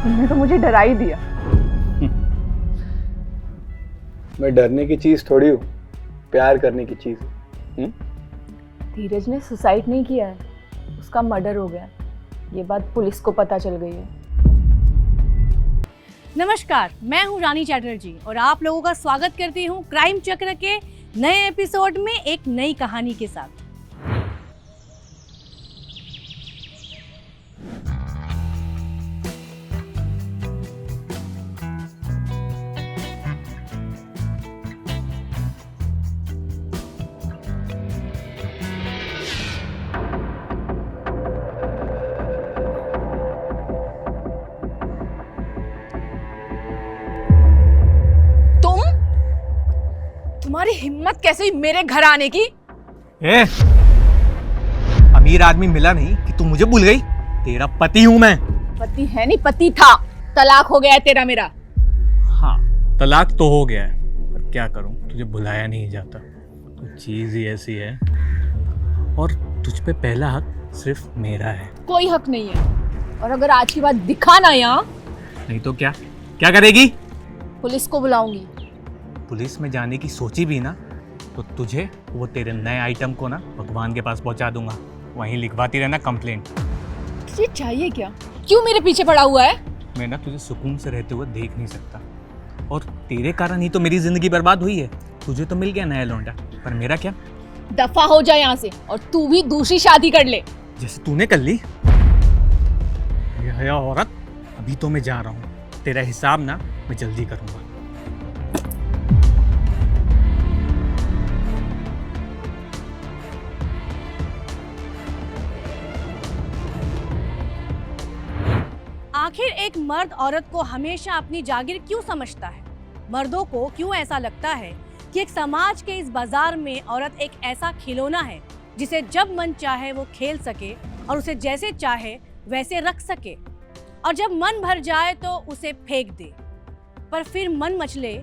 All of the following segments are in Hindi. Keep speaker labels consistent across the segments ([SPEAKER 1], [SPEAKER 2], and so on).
[SPEAKER 1] तुमने तो मुझे डरा ही दिया।
[SPEAKER 2] मैं डरने की चीज थोड़ी हूँ, प्यार करने की चीज हूँ।
[SPEAKER 1] धीरज ने सुसाइड नहीं किया है, उसका मर्डर हो गया। ये बात पुलिस को पता चल गई है।
[SPEAKER 3] नमस्कार, मैं हूं रानी चैटर्जी और आप लोगों का स्वागत करती हूं क्राइम चक्र के नए एपिसोड में एक नई कहानी के साथ।
[SPEAKER 1] तुम्हारी हिम्मत कैसे हुई मेरे घर आने की?
[SPEAKER 4] अमीर आदमी मिला नहीं कि तू मुझे भूल गई। तेरा पति हूं मैं।
[SPEAKER 1] पति है नहीं, पति था। तलाक हो गया है तेरा मेरा।
[SPEAKER 4] हाँ, तलाक तो हो गया है, पर क्या करूं, तुझे भुलाया नहीं जाता। तो चीज ही ऐसी है और तुझ पे पहला हक सिर्फ मेरा है।
[SPEAKER 1] कोई हक नहीं है, और अगर आज की बात दिखा ना यहाँ,
[SPEAKER 4] नहीं तो क्या क्या करेगी?
[SPEAKER 1] पुलिस को बुलाऊंगी।
[SPEAKER 4] पुलिस में जाने की सोची भी ना तो तुझे वो तेरे नए आइटम को ना भगवान के पास पहुंचा दूंगा। वहीं लिखवाती रहना कंप्लेंट।
[SPEAKER 1] तुझे चाहिए क्या? क्यों मेरे पीछे पड़ा हुआ है?
[SPEAKER 4] मैं ना तुझे सुकून से रहते हुए देख नहीं सकता, और तेरे कारण ही तो मेरी जिंदगी बर्बाद हुई है। तुझे तो मिल गया नया लौंडा, पर मेरा क्या?
[SPEAKER 1] दफा हो जाए यहाँ से, और तू भी दूसरी शादी कर ले
[SPEAKER 4] जैसे तूने कर ली। ये औरत, अभी तो मैं जा रहा हूँ। तेरा हिसाब ना मैं जल्दी करूंगा।
[SPEAKER 3] आखिर एक मर्द औरत को हमेशा अपनी जागीर क्यों समझता है? मर्दों को क्यों ऐसा लगता है कि एक समाज के इस बाजार में औरत एक ऐसा खिलौना है जिसे जब मन चाहे वो खेल सके और उसे जैसे चाहे वैसे रख सके, और जब मन भर जाए तो उसे फेंक दे, पर फिर मन मचले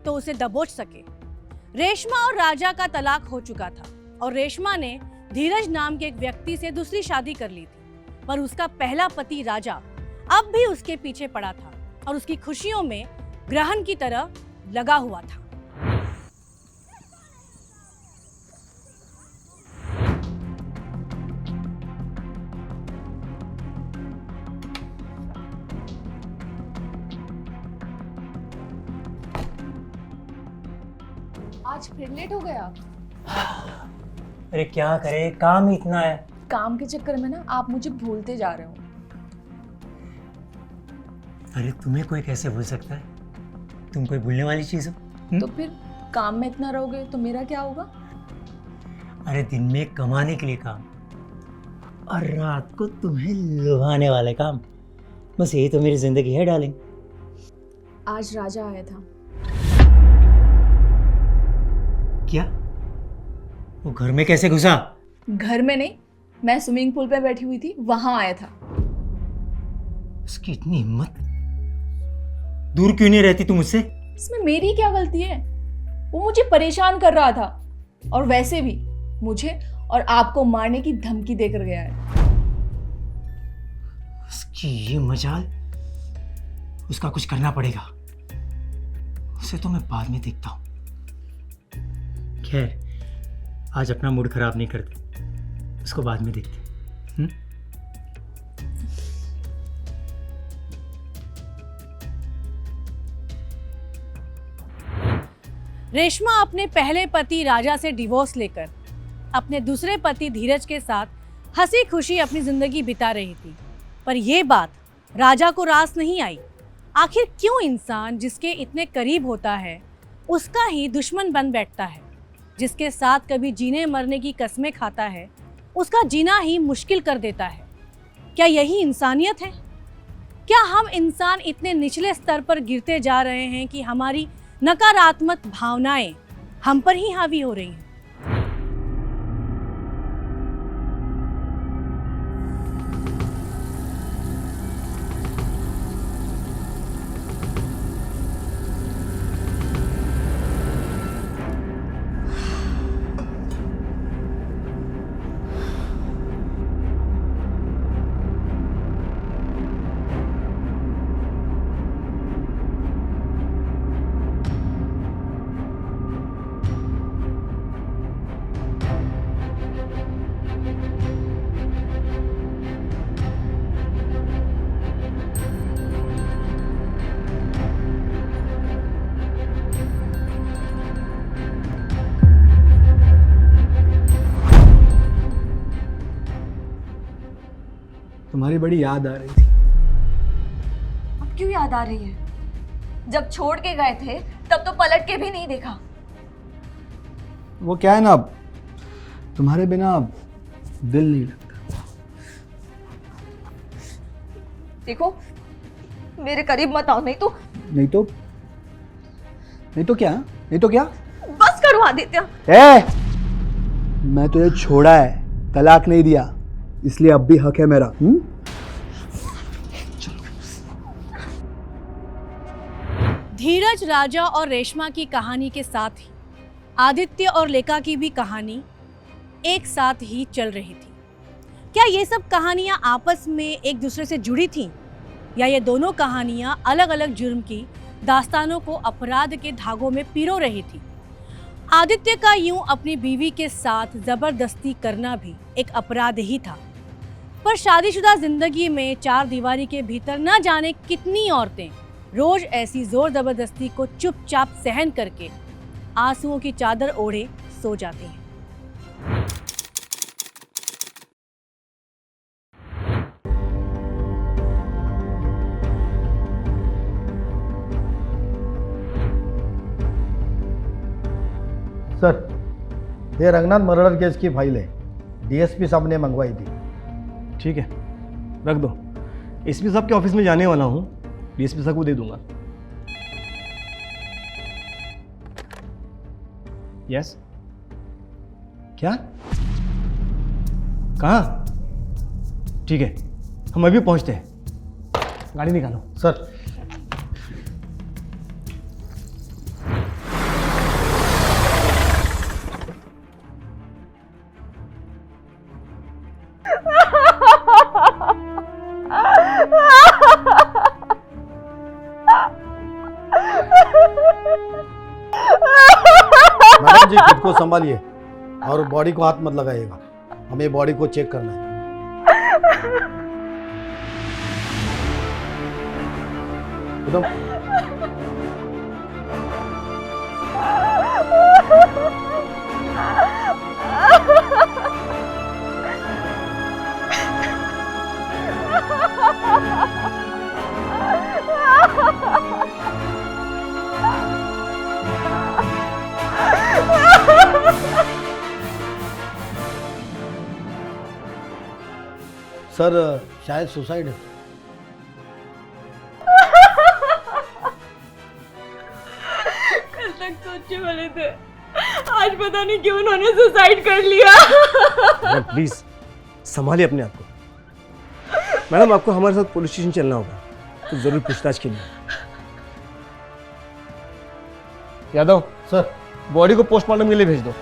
[SPEAKER 3] तो उसे दबोच सके। रेशमा और राजा का तलाक हो चुका था और रेशमा ने धीरज नाम के एक व्यक्ति से दूसरी शादी कर ली थी, पर उसका पहला पति राजा अब भी उसके पीछे पड़ा था और उसकी खुशियों में ग्रहण की तरह लगा हुआ था।
[SPEAKER 1] आज फिर लेट हो गया।
[SPEAKER 5] अरे क्या करे, काम ही इतना है।
[SPEAKER 1] काम के चक्कर में ना आप मुझे भूलते जा रहे हो।
[SPEAKER 5] अरे तुम्हें कोई कैसे भूल सकता है? तुम कोई भूलने वाली चीज हो?
[SPEAKER 1] तो फिर काम में इतना रहोगे तो मेरा क्या होगा?
[SPEAKER 5] अरे दिन में कमाने के लिए काम, और रात को तुम्हें लुभाने वाले काम। बस यही तो मेरी जिंदगी है डार्लिंग।
[SPEAKER 1] आज राजा आया था।
[SPEAKER 5] क्या? वो घर में कैसे घुसा?
[SPEAKER 1] घर में नहीं, मैं स्विमिंग पूल पे बैठी हुई थी, वहां आया था।
[SPEAKER 5] उसकी इतनी हिम्मत! दूर क्यों नहीं रहती तुम मुझसे?
[SPEAKER 1] इसमें मेरी क्या गलती है? वो मुझे परेशान कर रहा था, और वैसे भी मुझे और आपको मारने की धमकी देकर गया है।
[SPEAKER 5] उसकी ये मजाल, उसका कुछ करना पड़ेगा। उसे तो मैं बाद में देखता हूँ। खैर, आज अपना मूड खराब नहीं करते, उसको बाद में देखते।
[SPEAKER 3] रेशमा अपने पहले पति राजा से डिवोर्स लेकर अपने दूसरे पति धीरज के साथ हंसी खुशी अपनी जिंदगी बिता रही थी, पर यह बात राजा को रास नहीं आई। आखिर क्यों इंसान जिसके इतने करीब होता है उसका ही दुश्मन बन बैठता है? जिसके साथ कभी जीने मरने की कस्में खाता है उसका जीना ही मुश्किल कर देता है। क्या यही इंसानियत है? क्या हम इंसान इतने निचले स्तर पर गिरते जा रहे हैं कि हमारी नकारात्मक भावनाएं हम पर ही हावी हो रही हैं?
[SPEAKER 2] तुम्हारी बड़ी याद आ रही थी।
[SPEAKER 1] अब क्यों याद आ रही है? जब छोड़ के गए थे तब तो पलट के भी नहीं देखा।
[SPEAKER 2] वो क्या है ना, अब तुम्हारे बिना अब दिल नहीं लगता।
[SPEAKER 1] देखो, मेरे करीब मत आओ, नहीं तो
[SPEAKER 2] क्या? नहीं तो क्या?
[SPEAKER 1] बस करो आदित्य।
[SPEAKER 2] मैं तुझे छोड़ा है, तलाक नहीं दिया, इसलिए अब भी हक है मेरा।
[SPEAKER 3] धीरज, राजा और रेशमा की कहानी के साथ ही आदित्य और लेका की भी कहानी एक साथ ही चल रही थी। क्या ये सब कहानियां आपस में एक दूसरे से जुड़ी थीं, या ये दोनों कहानियां अलग अलग जुर्म की दास्तानों को अपराध के धागों में पिरो रही थी? आदित्य का यूं अपनी बीवी के साथ जबरदस्ती करना भी एक अपराध ही था, पर शादीशुदा जिंदगी में चार दीवारी के भीतर न जाने कितनी औरतें रोज ऐसी जोर जबरदस्ती को चुपचाप सहन करके आंसुओं की चादर ओढ़े सो जाती हैं।
[SPEAKER 6] सर, ये रंगनाथ मर्डर केस की फाइल है, डीएसपी साहब ने मंगवाई थी।
[SPEAKER 7] ठीक है, रख दो। एसपी साहब के ऑफिस में जाने वाला हूँ, डीएसपी साहब को दे दूंगा। यस? क्या? कहाँ? ठीक है, हम अभी पहुँचते हैं। गाड़ी निकालो।
[SPEAKER 6] सर, मैडम जी खुद को संभालिए और बॉडी को हाथ मत लगाइएगा, हमें बॉडी को चेक करना है। एकदम सर, शायद सुसाइड है।
[SPEAKER 1] कल तक सोचने वाले थे, आज पता नहीं क्यों उन्होंने सुसाइड कर लिया।
[SPEAKER 7] मैडम प्लीज संभालिए अपने आप को। मैडम आपको हमारे साथ पुलिस स्टेशन चलना होगा, तो जरूर पूछताछ के लिए। यादव
[SPEAKER 6] सर,
[SPEAKER 7] बॉडी को पोस्टमार्टम के लिए भेज दो।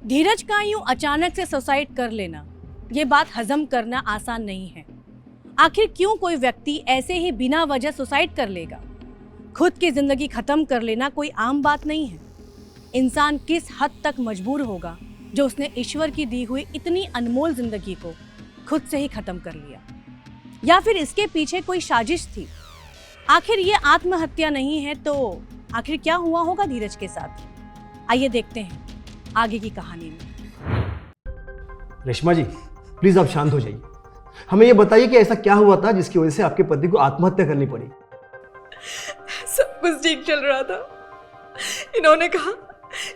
[SPEAKER 3] धीरज का यूं अचानक से सुसाइड कर लेना, ये बात हजम करना आसान नहीं है। आखिर क्यों कोई व्यक्ति ऐसे ही बिना वजह सुसाइड कर लेगा? खुद की जिंदगी खत्म कर लेना कोई आम बात नहीं है। इंसान किस हद तक मजबूर होगा जो उसने ईश्वर की दी हुई इतनी अनमोल जिंदगी को खुद से ही खत्म कर लिया, या फिर इसके पीछे कोई साजिश थी? आखिर ये आत्महत्या नहीं है तो आखिर क्या हुआ होगा धीरज के साथ? आइए देखते हैं आगे की कहानी में।
[SPEAKER 7] रेशमा जी प्लीज आप शांत हो जाइए। हमें ये बताइए कि ऐसा क्या हुआ था जिसकी वजह से आपके पति को आत्महत्या करनी पड़ी?
[SPEAKER 1] सब कुछ ठीक चल रहा था। इन्होंने कहा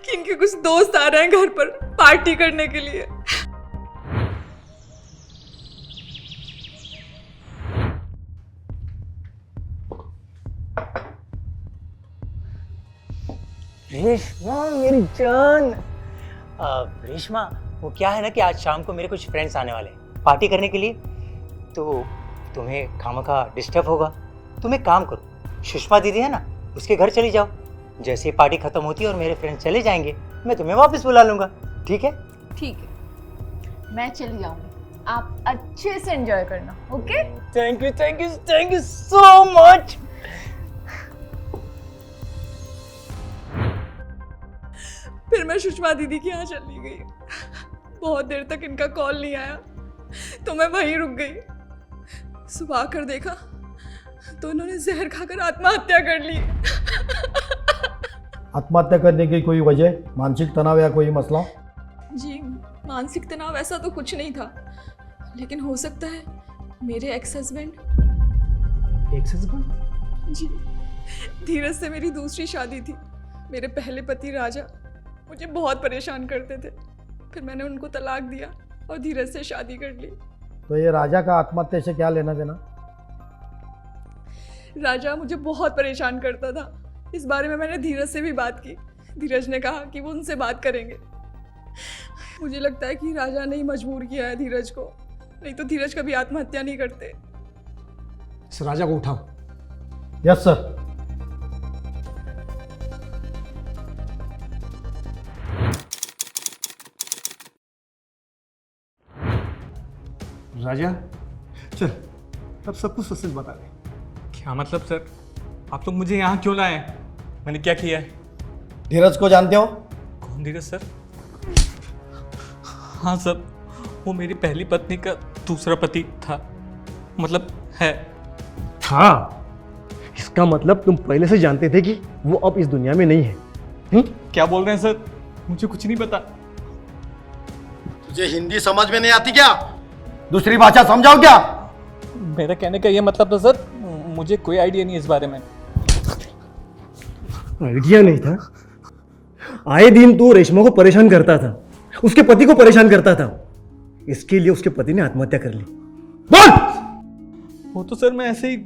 [SPEAKER 1] कि इनके कुछ दोस्त आ रहे हैं घर पर पार्टी करने के लिए।
[SPEAKER 5] रेशमा मेरी जान। रेशमा, वो क्या है ना कि आज शाम को मेरे कुछ फ्रेंड्स आने वाले हैं पार्टी करने के लिए, तो तुम्हें खामखा डिस्टर्ब होगा। तुम एक काम करो, सुषमा दीदी है ना, उसके घर चली जाओ। जैसे ही पार्टी खत्म होती है और मेरे फ्रेंड्स चले जाएंगे, मैं तुम्हें वापस बुला लूंगा। ठीक है?
[SPEAKER 1] ठीक है, मैं चली जाऊंगी, आप अच्छे से एंजॉय करना। Okay?
[SPEAKER 5] Thank you thank you thank you so much.
[SPEAKER 1] फिर मैं सुषमा दीदी के यहाँ चली गई। बहुत देर तक इनका कॉल नहीं आया तो मैं वहीं रुक गई। सुबह आकर देखा तो उन्होंने जहर खाकर आत्महत्या कर ली।
[SPEAKER 6] आत्महत्या करने की कोई वजह, मानसिक तनाव या कोई मसला?
[SPEAKER 1] जी, मानसिक तनाव ऐसा तो कुछ नहीं था, लेकिन हो सकता है मेरे एक्स हस्बैंड। जी, धीरज से मेरी दूसरी शादी थी। मेरे पहले पति राजा मुझे बहुत परेशान करते थे, फिर मैंने उनको तलाक दिया और धीरज से शादी कर ली।
[SPEAKER 6] तो ये राजा का आत्महत्या से क्या लेना देना?
[SPEAKER 1] राजा मुझे बहुत परेशान करता था। इस बारे में मैंने धीरज से भी बात की। धीरज ने कहा कि वो उनसे बात करेंगे। मुझे लगता है कि राजा ने ही मजबूर किया है धीरज को, नहीं तो धीरज कभी आत्महत्या नहीं करते।
[SPEAKER 7] इस राजा को उठाओ।
[SPEAKER 6] Yes sir.
[SPEAKER 7] राजा चल, अब सब कुछ सच बता दे।
[SPEAKER 4] क्या मतलब सर? आप लोग मुझे यहाँ क्यों लाए? मैंने क्या किया है?
[SPEAKER 6] धीरज को जानते हो?
[SPEAKER 4] कौन धीरज सर? हाँ सर, वो मेरी पहली पत्नी का दूसरा पति था, मतलब है।
[SPEAKER 7] था? इसका मतलब तुम पहले से जानते थे कि वो अब इस दुनिया में नहीं है?
[SPEAKER 4] क्या बोल रहे हैं सर? मुझे कुछ नहीं पता।
[SPEAKER 6] तुझे हिंदी समझ में नहीं आती क्या? दूसरी भाषा समझाओ क्या?
[SPEAKER 4] मेरा कहने का ये मतलब था सर, मुझे कोई आइडिया नहीं इस बारे में।
[SPEAKER 7] आइडिया नहीं था? आए दिन तू रेशमा को परेशान करता था, उसके पति को परेशान करता था, इसके लिए उसके पति ने आत्महत्या कर ली। बोल!
[SPEAKER 4] वो तो सर मैं ऐसे ही।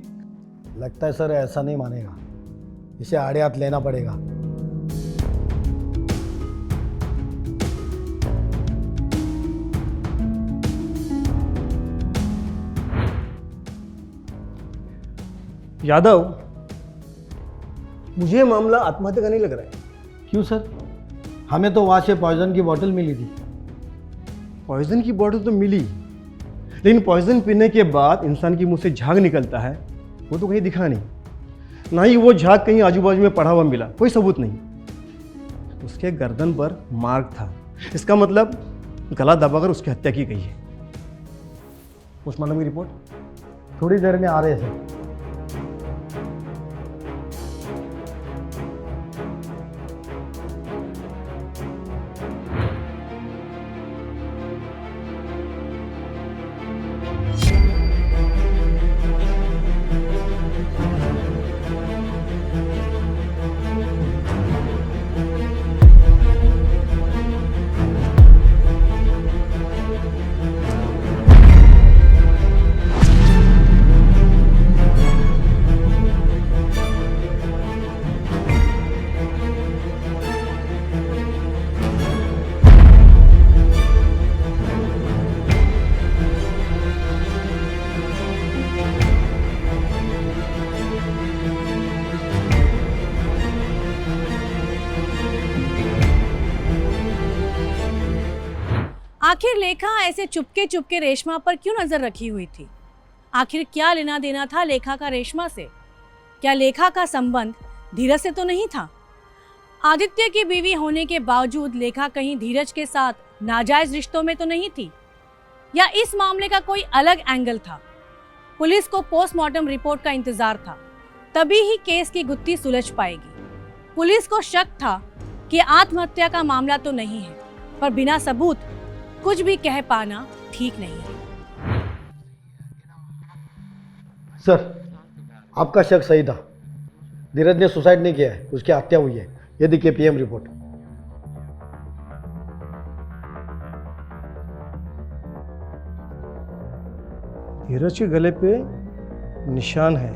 [SPEAKER 6] लगता है सर ऐसा नहीं मानेगा, इसे आड़े हाथ लेना पड़ेगा।
[SPEAKER 7] यादव, मुझे ये मामला आत्महत्या का नहीं लग रहा है।
[SPEAKER 6] क्यों सर? हमें तो वहाँ से पॉइजन की बोतल मिली थी।
[SPEAKER 7] पॉइजन की बॉटल तो मिली, लेकिन पॉइजन पीने के बाद इंसान के मुंह से झाग निकलता है, वो तो कहीं दिखा नहीं। ना ही वो झाग कहीं आजू बाजू में पड़ा हुआ मिला, कोई सबूत नहीं। उसके गर्दन पर मार्क था, इसका मतलब गला दबाकर उसकी हत्या की गई है। पोस्टमार्टम की रिपोर्ट
[SPEAKER 6] थोड़ी देर में आ रहे थे।
[SPEAKER 3] आखिर लेखा ऐसे चुपके चुपके रेशमा पर क्यों नजर रखी हुई थी? आखिर क्या लेना देना था लेखा का रेशमा से? क्या लेखा का संबंध धीरज से तो नहीं था? आदित्य की बीवी होने के बावजूद लेखा कहीं धीरज के साथ नाजायज रिश्तों में तो नहीं थी? या इस मामले का कोई अलग एंगल था? पुलिस को पोस्टमार्टम रिपोर्ट का इंतजार था, तभी ही केस की गुत्थी सुलझ पाएगी। पुलिस को शक था कि आत्महत्या का मामला तो नहीं है, पर बिना सबूत कुछ भी कह पाना ठीक नहीं है।
[SPEAKER 6] सर, आपका शक सही था। धीरज ने सुसाइड नहीं किया है, उसकी हत्या हुई है। ये देखिए पीएम रिपोर्ट।
[SPEAKER 7] धीरज के गले पे निशान है,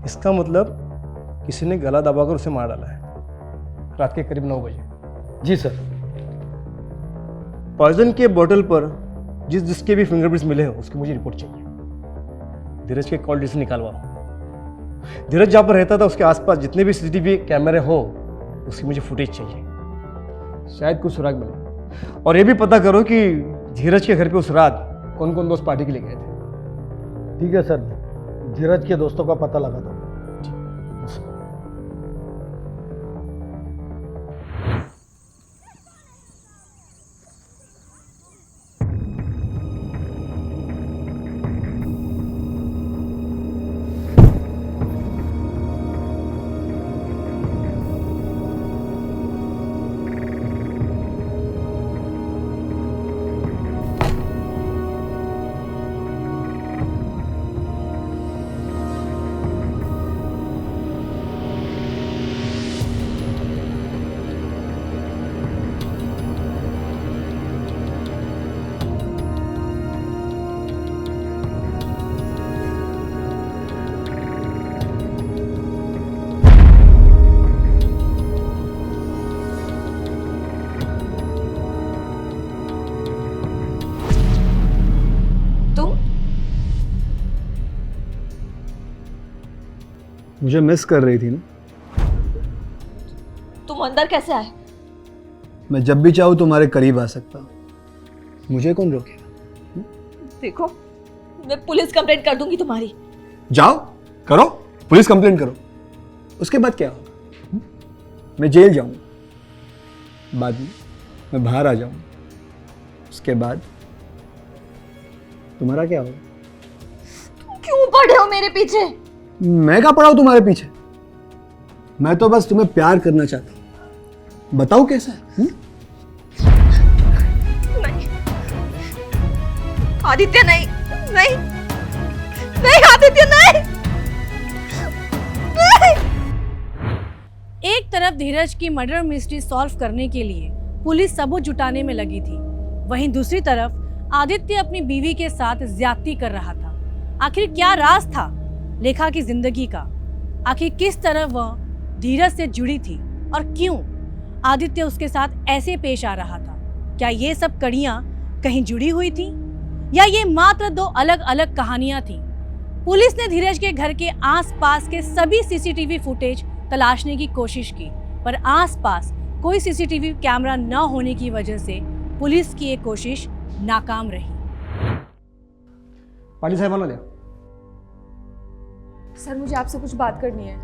[SPEAKER 7] इसका मतलब किसी ने गला दबाकर उसे मार डाला है। रात के करीब 9 बजे।
[SPEAKER 6] जी सर।
[SPEAKER 7] पॉइजन के बोतल पर जिसके भी फिंगरप्रिंट्स मिले हैं उसकी मुझे रिपोर्ट चाहिए। धीरज के कॉल डिटेल्स निकालवाओ। धीरज जहाँ पर रहता था उसके आसपास जितने भी सीसीटीवी कैमरे हो उसकी मुझे फुटेज चाहिए, शायद कुछ सुराग मिले। और ये भी पता करो कि धीरज के घर पे उस रात कौन कौन दोस्त पार्टी के लिए गए थे।
[SPEAKER 6] ठीक है सर, धीरज के दोस्तों का पता लगा दो।
[SPEAKER 2] मुझे मिस कर रही थी ना।
[SPEAKER 8] तुम अंदर कैसे आए?
[SPEAKER 2] मैं जब भी चाहूँ तुम्हारे करीब आ सकता हूँ, मुझे कौन रोकेगा?
[SPEAKER 8] देखो, मैं पुलिस कंप्लेंट कर दूंगी तुम्हारी।
[SPEAKER 2] जाओ करो, पुलिस कंप्लेंट करो, उसके बाद क्या होगा? मैं जेल जाऊंगा, बाद में मैं बाहर आ जाऊंगा, उसके बाद तुम्हारा क्या होगा?
[SPEAKER 8] क्यों पड़े हो मेरे पीछे?
[SPEAKER 2] मैं क्या पड़ा हूं तुम्हारे पीछे? मैं तो बस तुम्हें प्यार करना चाहता हूं, बताओ कैसा है?
[SPEAKER 8] नहीं आदित्य, नहीं नहीं नहीं आदित्य, नहीं नहीं।
[SPEAKER 3] एक तरफ धीरज की मर्डर मिस्ट्री सॉल्व करने के लिए पुलिस सबूत जुटाने में लगी थी, वहीं दूसरी तरफ आदित्य अपनी बीवी के साथ ज्यादती कर रहा था। आखिर क्या राज था लेखा की जिंदगी का? आखिर किस तरह वह धीरज से जुड़ी थी और क्यों आदित्य उसके साथ ऐसे पेश आ रहा था? क्या ये सब कड़ियां कहीं जुड़ी हुई थी या ये मात्र दो अलग अलग कहानियां थी? पुलिस ने धीरज के घर के आसपास के सभी सीसीटीवी फुटेज तलाशने की कोशिश की, पर आसपास कोई सीसीटीवी कैमरा न होने की वजह से पुलिस की ये कोशिश नाकाम रही।
[SPEAKER 7] पाटिल साहेबांना द्या।
[SPEAKER 1] सर मुझे आपसे कुछ बात करनी है।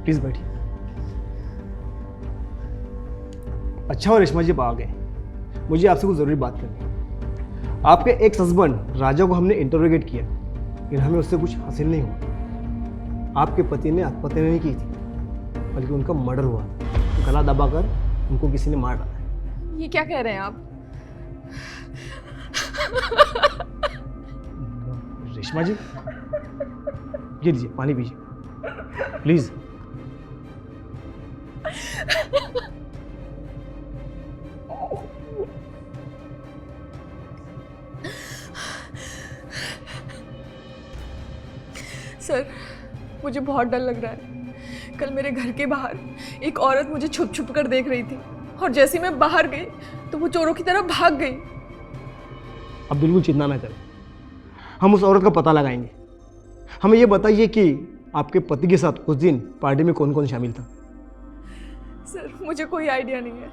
[SPEAKER 7] प्लीज बैठिए। अच्छा हुआ रेशमा जी आप आ गए, मुझे आपसे कुछ जरूरी बात करनी है। आपके एक्स हस्बैंड राजा को हमने इंटरोगेट किया, लेकिन हमें उससे कुछ हासिल नहीं हुआ। आपके पति ने आत्महत्या नहीं की थी, बल्कि उनका मर्डर हुआ, गला दबाकर उनको किसी ने मार डाला।
[SPEAKER 1] ये क्या कह रहे हैं आप?
[SPEAKER 7] रेशमा जी, ये लीजिए पानी पीजिए प्लीज।
[SPEAKER 1] सर मुझे बहुत डर लग रहा है। कल मेरे घर के बाहर एक औरत मुझे छुप छुप कर देख रही थी और जैसे मैं बाहर गई तो वो चोरों की तरफ भाग गई।
[SPEAKER 7] अब बिल्कुल चिंता ना करें, हम उस औरत का पता लगाएंगे। हमें ये बताइए कि आपके पति के साथ उस दिन पार्टी में कौन कौन शामिल था?
[SPEAKER 1] सर मुझे कोई आइडिया नहीं है।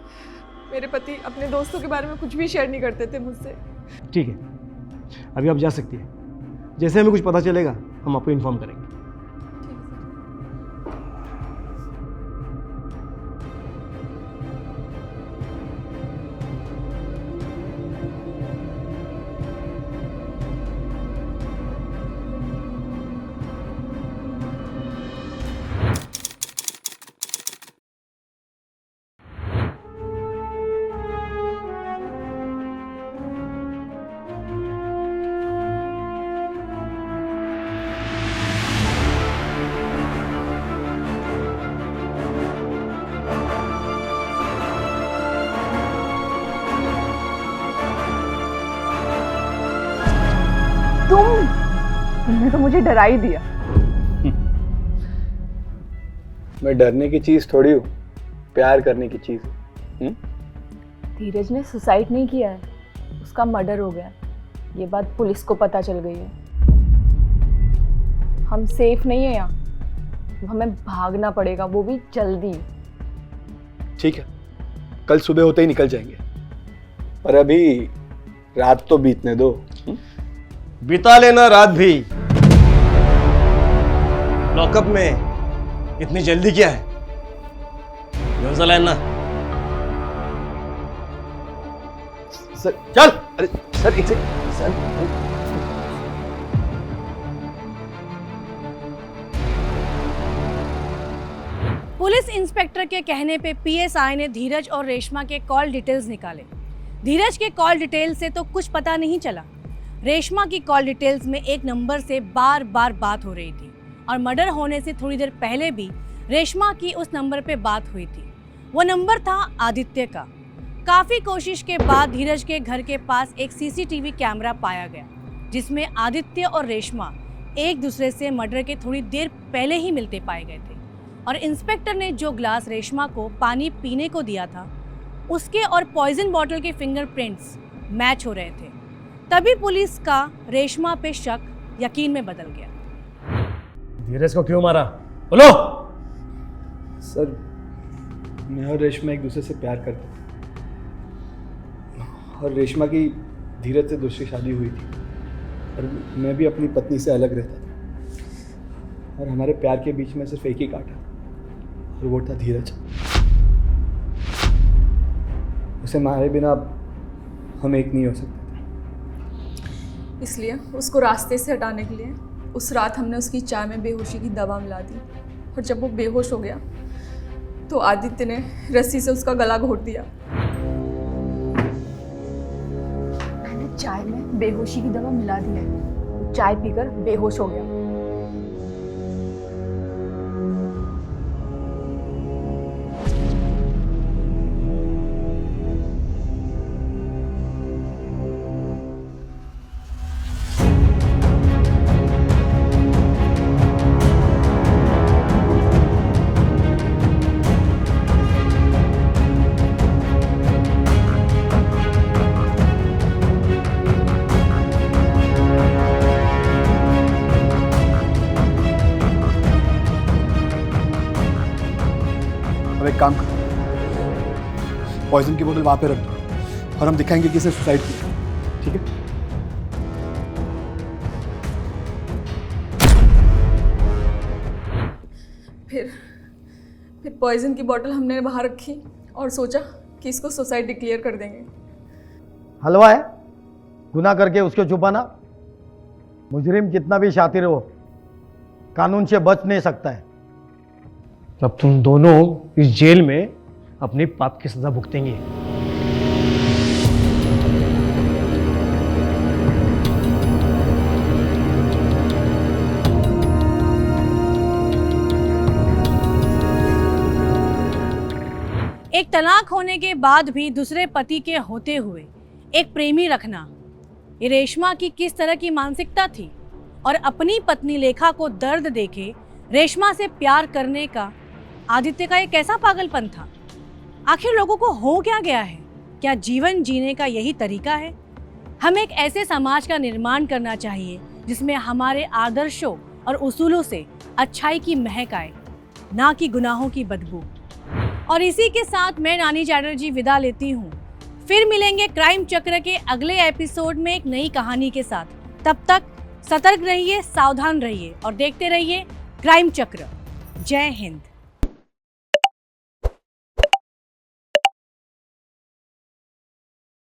[SPEAKER 1] मेरे पति अपने दोस्तों के बारे में कुछ भी शेयर नहीं करते थे मुझसे।
[SPEAKER 7] ठीक है, अभी आप जा सकती हैं। जैसे हमें कुछ पता चलेगा हम आपको इन्फॉर्म करेंगे।
[SPEAKER 1] तुमने तो मुझे डरा ही दिया।
[SPEAKER 2] मैं डरने की चीज थोड़ी हूँ, प्यार करने की चीज हूँ।
[SPEAKER 1] धीरज ने सुसाइड नहीं किया है, उसका मर्डर हो गया। ये बात पुलिस को पता चल गई है। हम सेफ नहीं है यहाँ, हमें भागना पड़ेगा, वो भी जल्दी।
[SPEAKER 2] ठीक है, कल सुबह होते ही निकल जाएंगे, पर अभी रात तो बीतने दो।
[SPEAKER 7] बिता लेना रात भी। लॉकअप में इतनी जल्दी क्या है? घेऊन लाइन ना।
[SPEAKER 2] सर चल। अरे सर एक सेकंड सर।
[SPEAKER 3] पुलिस इंस्पेक्टर के कहने पे पीएसआई ने धीरज और रेशमा के कॉल डिटेल्स निकाले। धीरज के कॉल डिटेल से तो कुछ पता नहीं चला। रेशमा की कॉल डिटेल्स में एक नंबर से बार बार बात हो रही थी और मर्डर होने से थोड़ी देर पहले भी रेशमा की उस नंबर पे बात हुई थी। वो नंबर था आदित्य का। काफ़ी कोशिश के बाद धीरज के घर के पास एक सीसीटीवी कैमरा पाया गया, जिसमें आदित्य और रेशमा एक दूसरे से मर्डर के थोड़ी देर पहले ही मिलते पाए गए थे। और इंस्पेक्टर ने जो ग्लास रेशमा को पानी पीने को दिया था, उसके और पॉइजन बॉटल के फिंगरप्रिंट्स मैच हो रहे थे। तभी पुलिस का रेशमा पे शक यकीन में बदल गया।
[SPEAKER 7] धीरज को क्यों मारा? बोलो।
[SPEAKER 2] सर, मैं और रेशमा एक दूसरे से प्यार करते थे और रेशमा की धीरज से दूसरी शादी हुई थी और मैं भी अपनी पत्नी से अलग रहता था और हमारे प्यार के बीच में सिर्फ एक ही कांटा और वो था धीरज। उसे मारे बिना हम एक नहीं हो सकते थे।
[SPEAKER 1] इसलिए उसको रास्ते से हटाने के लिए उस रात हमने उसकी चाय में बेहोशी की दवा मिला दी और जब वो बेहोश हो गया तो आदित्य ने रस्सी से उसका गला घोट दिया। मैंने चाय में बेहोशी की दवा मिला दी है, वो चाय पीकर बेहोश हो गया।
[SPEAKER 2] अब एक काम करो, पॉइजन की बोतल वहाँ पे रख दो और हम दिखाएंगे कि इसने सुसाइड किया, ठीक है?
[SPEAKER 1] फिर पॉइजन की बोतल हमने बाहर रखी और सोचा कि इसको सुसाइड डिक्लेयर कर देंगे।
[SPEAKER 6] हलवा है गुनाह करके उसको छुपाना। मुजरिम कितना भी शातिर हो, कानून से बच नहीं सकता है।
[SPEAKER 7] तब तुम दोनों इस जेल में अपने पाप की सजा भुगतेंगे।
[SPEAKER 3] एक तलाक होने के बाद भी दूसरे पति के होते हुए एक प्रेमी रखना, ये रेशमा की किस तरह की मानसिकता थी और अपनी पत्नी लेखा को दर्द देके रेशमा से प्यार करने का आदित्य का एक कैसा पागलपन था। आखिर लोगों को हो क्या गया है? क्या जीवन जीने का यही तरीका है? हमें एक ऐसे समाज का निर्माण करना चाहिए जिसमें हमारे आदर्शों और उसूलों से अच्छाई की महक आए, ना कि गुनाहों की बदबू। और इसी के साथ मैं नानी चैटर्जी विदा लेती हूँ। फिर मिलेंगे क्राइम चक्र के अगले एपिसोड में एक नई कहानी के साथ। तब तक सतर्क रहिए, सावधान रहिए और देखते रहिए क्राइम चक्र। जय हिंद।